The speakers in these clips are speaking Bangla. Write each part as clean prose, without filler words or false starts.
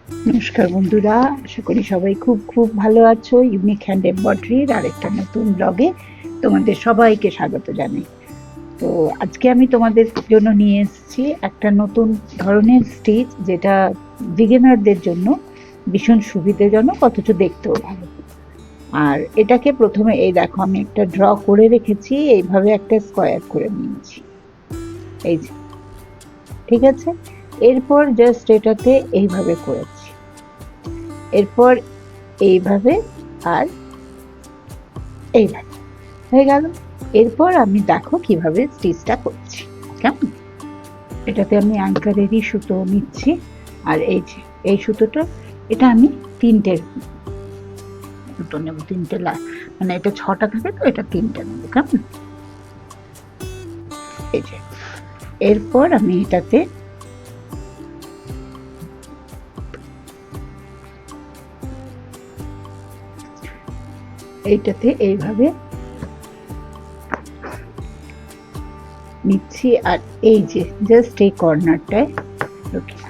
নমস্কার বন্ধুরা, আশা করি সবাই খুব খুব ভালো আছো। ইউনিক হ্যান্ড এমব্রয়ডারির আরেকটা নতুন ব্লগে তোমাদের সবাইকে স্বাগত জানাই। তো আজকে আমি তোমাদের জন্য নিয়ে এসেছি একটা নতুন ধরনের স্টিচ, যেটা বিগিনারদের জন্য ভীষণ সুবিধাজনক, অথচ দেখতেও ভালো। আর এটাকে প্রথমে এই দেখো, আমি একটা ড্র করে রেখেছি, এইভাবে একটা স্কোয়ার করে নিয়েছি, এই যে, ঠিক আছে। এরপর জাস্ট এটাতে এইভাবে করেছি, এরপর এইভাবে, আর এইভাবে হয়ে গেল। এরপর আমি দেখো কিভাবে স্টিচটা করছি, কেমন। এটাতে আমি অ্যাঙ্কারেরই সুতো নিচ্ছি, আর এই যে এই সুতোটা, এটা আমি তিনটে সুতো নেব, তিনটে মানে এটা 6টা থাকে, তো এটা 3টে নেব, কেমন। এই যে, এরপর আমি এটাতে এইভাবে নিচ্ছি, আর এই যে জাস্ট এই কর্নারটায় ঢুকিয়ে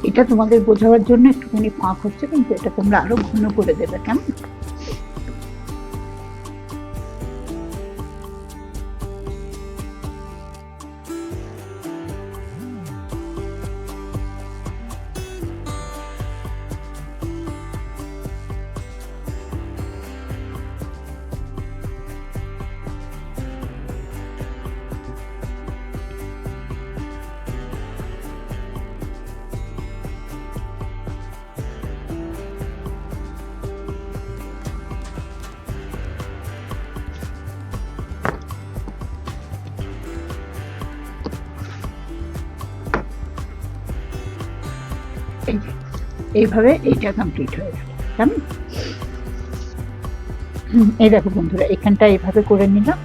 এটা তোমাদের বোঝাবার জন্য একটুখানি ফাঁক হচ্ছে, কিন্তু এটা তোমরা আরো ঘন করে দেবে, কেমন। এইভাবে এইটা কমপ্লিট হয়ে গেল, কেমন। এই দেখো বন্ধুরা, এখানটা এইভাবে করে নিলাম।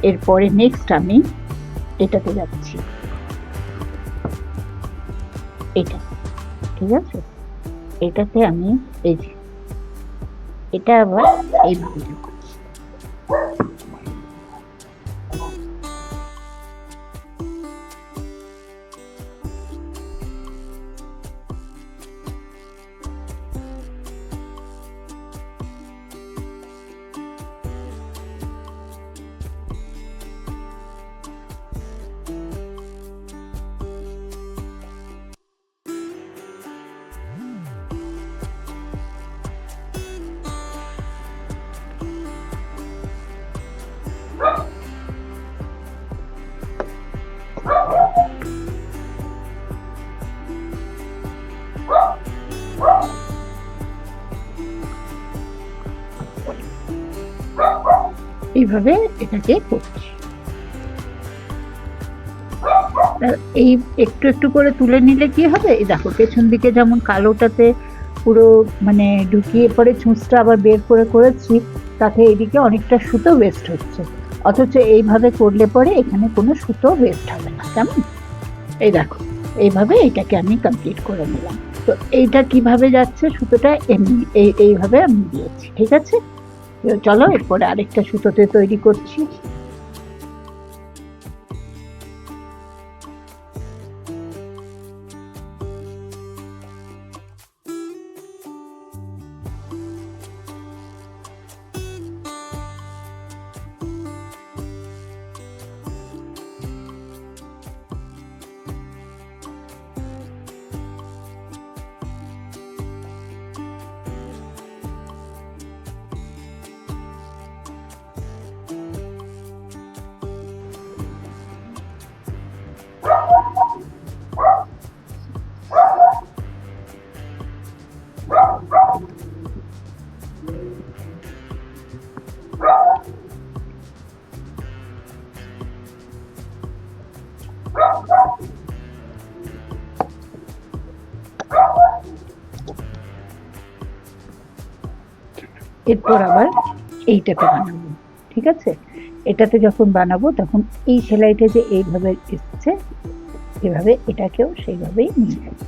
এরপরে নেক্সট আমি এটাতে যাচ্ছি, এটা, ঠিক আছে। এটাতে আমি এই যে, এটা আবার এইভাবে যাবো। এইভাবে এটাকে করছি। এই একটু একটু করে তুলে নিলে কি হবে, এই দেখো পেছন দিকে যেমন কালোটাতে পুরো মানে ঢুকিয়ে পরে ছুঁচটা আবার বের করে করেছি, তাতে এদিকে অনেকটা সুতো ওয়েস্ট হচ্ছে। অথচ এইভাবে করলে পরে এখানে কোনো সুতো ওয়েস্ট হবে না, কেমন। এই দেখো, এইভাবে এটাকে আমি কমপ্লিট করে নিলাম। তো এইটা কিভাবে যাচ্ছে সুতোটা, এমনি এইভাবে আমি দিয়েছি, ঠিক আছে। চলো এরপরে আরেকটা সুতোতে তৈরি করছি। এরপর আবার এইটাতে বানাবো, ঠিক আছে? এটাতে যখন বানাবো তখন এই সেলাইটা যে এইভাবে এসছে, এভাবে এটাকেও সেইভাবেই নিয়ে যাবো।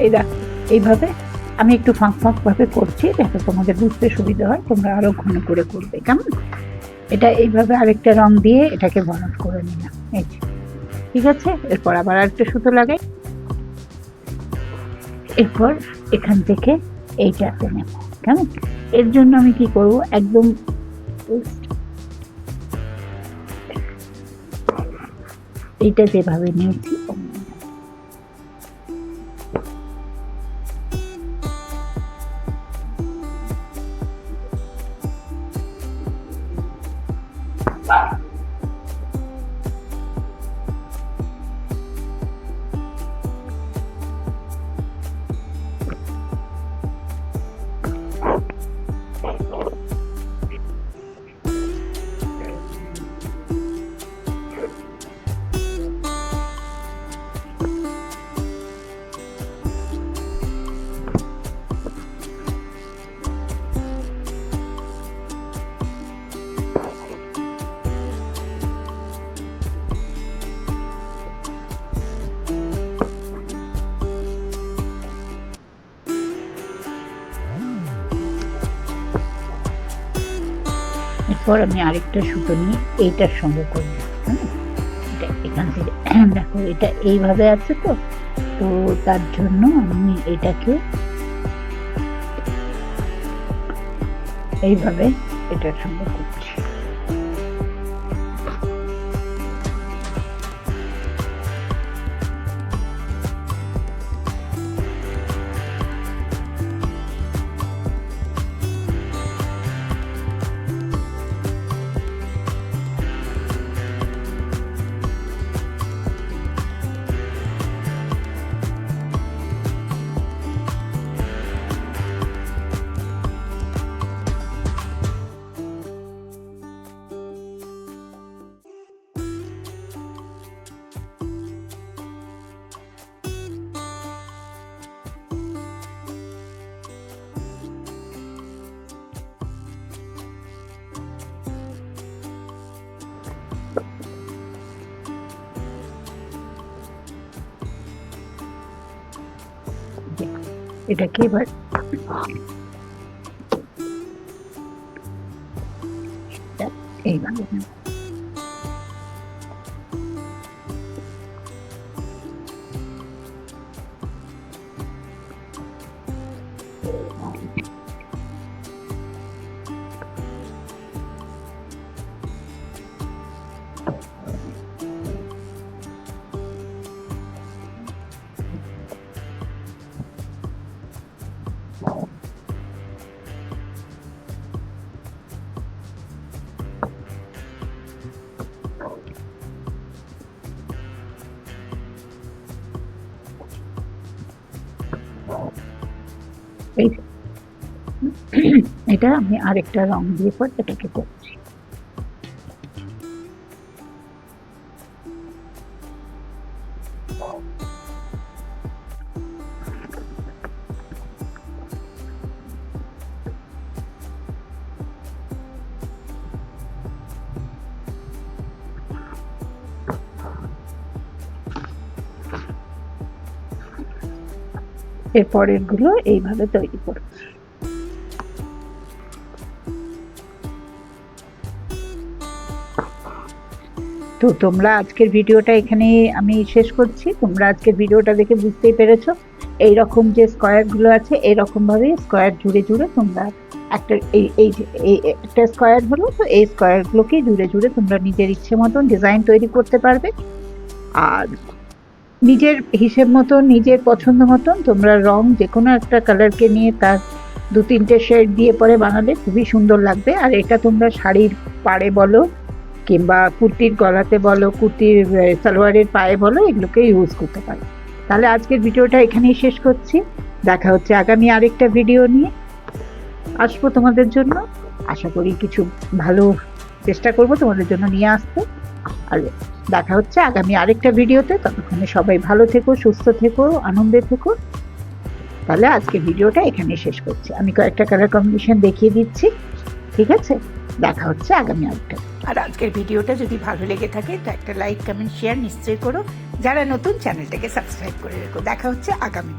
এই দেখো, এইভাবে আমি একটু ফাঁক ফাঁক ভাবে করছি যাতে তোমাদের বুঝতে সুবিধা হয়, তোমরা আরো ঘন করে করবে, কেমন? এটা এইভাবে আরেকটা রং দিয়ে এটাকে ভরাট করে নিলাম, এই যে, ঠিক আছে? এরপর আবার আরেকটা সুতো লাগাই, এরপর এখান থেকে এইটাতে নেব, কেমন? এর জন্য আমি কি করব, একদম এইটা যেভাবে নিয়েছি এরপর আমি আরেকটা সুতো নিয়ে এইটার সঙ্গে করব, এটা এখান থেকে দেখো এটা এইভাবে আছে, তো তো তার জন্য আমি এটাকে এইভাবে এটার সঙ্গে করছি। এটাকে এবার এইভাবে নেব। এটা আমি আরেকটা রং দিয়ে পর এটাকে করছি। এর পরের গুলো এইভাবে তৈরি করো। তো তোমরা আজকের ভিডিওটা এখানে আমি শেষ করছি। তোমরা আজকের ভিডিওটা দেখে বুঝতেই পেরেছো এইরকম যে স্কোয়ারগুলো আছে এইরকম ভাবে স্কোয়ার জুড়ে জুড়ে তোমরা একটা একটা স্কোয়ার হলো, তো এই স্কোয়ারগুলোকে জুড়ে জুড়ে তোমরা নিজের ইচ্ছে মতন ডিজাইন তৈরি করতে পারবে। আর নিজের হিসেব মতন নিজের পছন্দ মতন তোমরা রং যে কোনো একটা কালারকে নিয়ে তার 2-3টে শেড দিয়ে পরে বানালে খুবই সুন্দর লাগবে। আর এটা তোমরা শাড়ির পাড়ে বলো কিংবা কুর্তির গলাতে বলো, কুর্তির সালোয়ারের পায়ে বলো, এগুলোকে ইউজ করতে পারো। তাহলে আজকের ভিডিওটা এখানেই শেষ করছি। দেখা হচ্ছে আগামী আরেকটা ভিডিও নিয়ে আসবো তোমাদের জন্য। আশা করি কিছু ভালো চেষ্টা করব তোমাদের জন্য নিয়ে আসতে। আর দেখা হচ্ছে আগামী আরেকটা ভিডিওতে। ততক্ষণে সবাই ভালো থেকো, সুস্থ থেকো, আনন্দে থেকো। তাহলে আজকে ভিডিওটা এখানে শেষ করছি। আমি কয়েকটা কালার কম্বিনেশন দেখিয়ে দিচ্ছি, ঠিক আছে? দেখা হচ্ছে আগামী আরেকটা। আর আজকের ভিডিওটা যদি ভালো লেগে থাকে তো একটা লাইক, কমেন্ট, শেয়ার নিশ্চয়ই করো। যারা নতুন চ্যানেলটাকে সাবস্ক্রাইব করে রেখো। দেখা হচ্ছে আগামী।